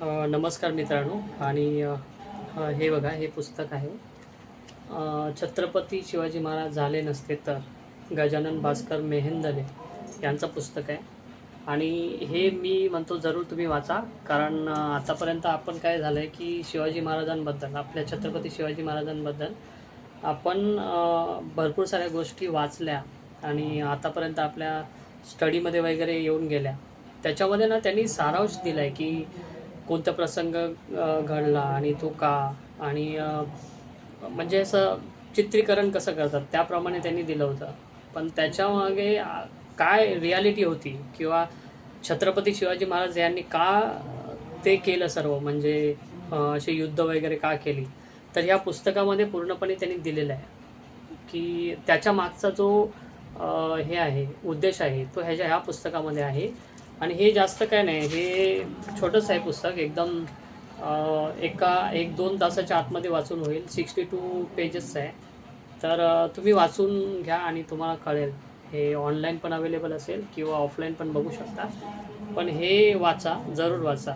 नमस्कार मित्रांनो आणि हे बघा हे पुस्तक आहे. छत्रपती शिवाजी महाराज झाले नसते तर गजानन भास्कर मेहेंदले यांचं पुस्तक आहे. आणि हे मी म्हणतो जरूर तुम्ही वाचा, कारण आतापर्यंत आपण काय झालं आहे की शिवाजी महाराजांबद्दल, आपल्या छत्रपती शिवाजी महाराजांबद्दल आपण भरपूर साऱ्या गोष्टी वाचल्या आणि आतापर्यंत आपल्या स्टडीमध्ये वगैरे येऊन गेल्या. त्याच्यामध्ये ना त्यांनी सारांश दिला आहे की कोणता प्रसंग घडला आणि तो का, आणि म्हणजे असं चित्रीकरण कसं करतात त्याप्रमाणे त्यांनी दिलं होतं. पण त्याच्यामागे काय रियालिटी होती, किंवा छत्रपती शिवाजी महाराज यांनी का ते केलं सर्व, म्हणजे असे युद्ध वगैरे का केली, तर ह्या पुस्तकामध्ये पूर्णपणे त्यांनी दिलेलं आहे की त्याच्या मागचा जो हे आहे, उद्देश आहे, तो ह्या पुस्तकामध्ये आहे. आणि हे जास्त काय नाही, हे छोटंच आहे पुस्तक, एकदम एका 1-2 तासाच्या आतमध्ये वाचून होईल. 62 पेजेस आहे. तर तुम्ही वाचून घ्या आणि तुम्हाला कळेल. हे ऑनलाईन पण अवेलेबल असेल किंवा ऑफलाईन पण बघू शकता. पण हे वाचा, जरूर वाचा.